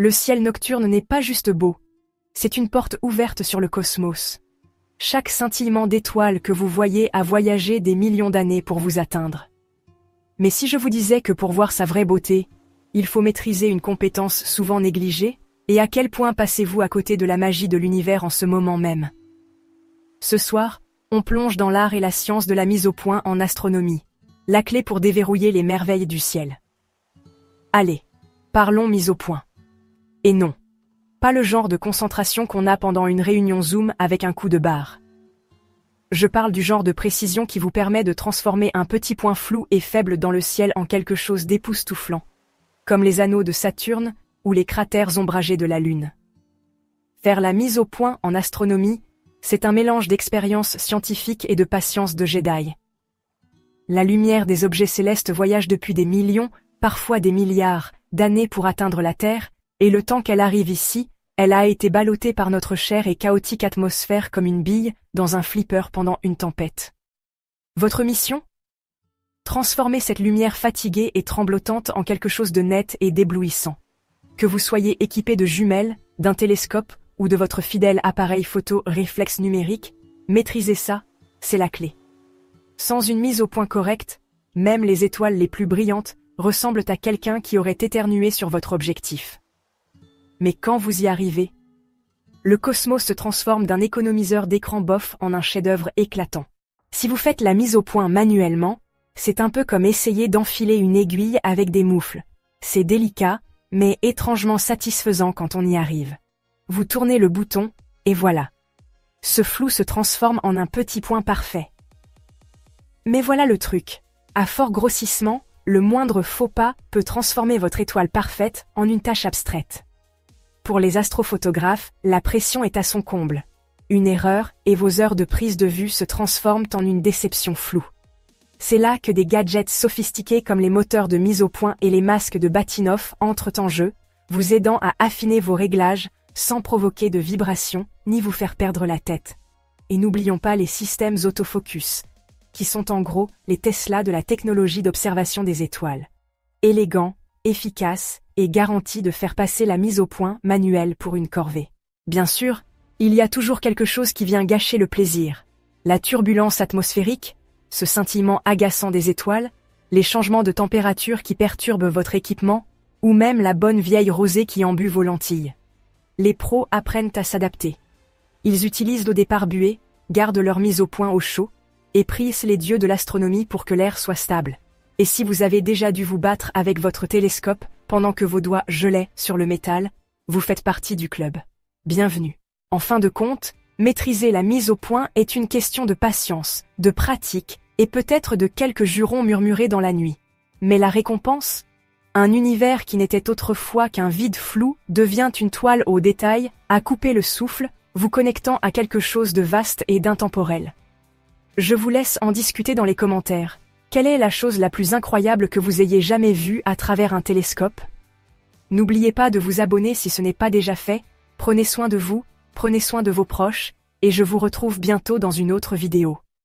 Le ciel nocturne n'est pas juste beau, c'est une porte ouverte sur le cosmos. Chaque scintillement d'étoiles que vous voyez a voyagé des millions d'années pour vous atteindre. Mais si je vous disais que pour voir sa vraie beauté, il faut maîtriser une compétence souvent négligée, et à quel point passez-vous à côté de la magie de l'univers en ce moment même? Ce soir, on plonge dans l'art et la science de la mise au point en astronomie, la clé pour déverrouiller les merveilles du ciel. Allez, parlons mise au point. Et non, pas le genre de concentration qu'on a pendant une réunion Zoom avec un coup de barre. Je parle du genre de précision qui vous permet de transformer un petit point flou et faible dans le ciel en quelque chose d'époustouflant, comme les anneaux de Saturne ou les cratères ombragés de la Lune. Faire la mise au point en astronomie, c'est un mélange d'expérience scientifique et de patience de Jedi. La lumière des objets célestes voyage depuis des millions, parfois des milliards, d'années pour atteindre la Terre, et le temps qu'elle arrive ici, elle a été ballottée par notre chère et chaotique atmosphère comme une bille dans un flipper pendant une tempête. Votre mission? Transformer cette lumière fatiguée et tremblotante en quelque chose de net et d'éblouissant. Que vous soyez équipé de jumelles, d'un télescope ou de votre fidèle appareil photo réflexe numérique, maîtriser ça, c'est la clé. Sans une mise au point correcte, même les étoiles les plus brillantes ressemblent à quelqu'un qui aurait éternué sur votre objectif. Mais quand vous y arrivez, le cosmos se transforme d'un économiseur d'écran bof en un chef-d'œuvre éclatant. Si vous faites la mise au point manuellement, c'est un peu comme essayer d'enfiler une aiguille avec des moufles. C'est délicat, mais étrangement satisfaisant quand on y arrive. Vous tournez le bouton, et voilà. Ce flou se transforme en un petit point parfait. Mais voilà le truc. À fort grossissement, le moindre faux pas peut transformer votre étoile parfaite en une tache abstraite. Pour les astrophotographes, la pression est à son comble. Une erreur, et vos heures de prise de vue se transforment en une déception floue. C'est là que des gadgets sophistiqués comme les moteurs de mise au point et les masques de Bahtinov entrent en jeu, vous aidant à affiner vos réglages sans provoquer de vibrations ni vous faire perdre la tête. Et n'oublions pas les systèmes autofocus, qui sont en gros les Tesla de la technologie d'observation des étoiles. Élégants, efficaces et garantis de faire passer la mise au point manuelle pour une corvée. Bien sûr, il y a toujours quelque chose qui vient gâcher le plaisir. La turbulence atmosphérique, ce scintillement agaçant des étoiles, les changements de température qui perturbent votre équipement, ou même la bonne vieille rosée qui embue vos lentilles. Les pros apprennent à s'adapter. Ils utilisent l'eau des pare-buées, gardent leur mise au point au chaud, et prient les dieux de l'astronomie pour que l'air soit stable. Et si vous avez déjà dû vous battre avec votre télescope pendant que vos doigts gelaient sur le métal, vous faites partie du club. Bienvenue. En fin de compte, maîtriser la mise au point est une question de patience, de pratique, et peut-être de quelques jurons murmurés dans la nuit. Mais la récompense? Un univers qui n'était autrefois qu'un vide flou devient une toile aux détails, à couper le souffle, vous connectant à quelque chose de vaste et d'intemporel. Je vous laisse en discuter dans les commentaires. Quelle est la chose la plus incroyable que vous ayez jamais vue à travers un télescope? N'oubliez pas de vous abonner si ce n'est pas déjà fait, prenez soin de vous, prenez soin de vos proches, et je vous retrouve bientôt dans une autre vidéo.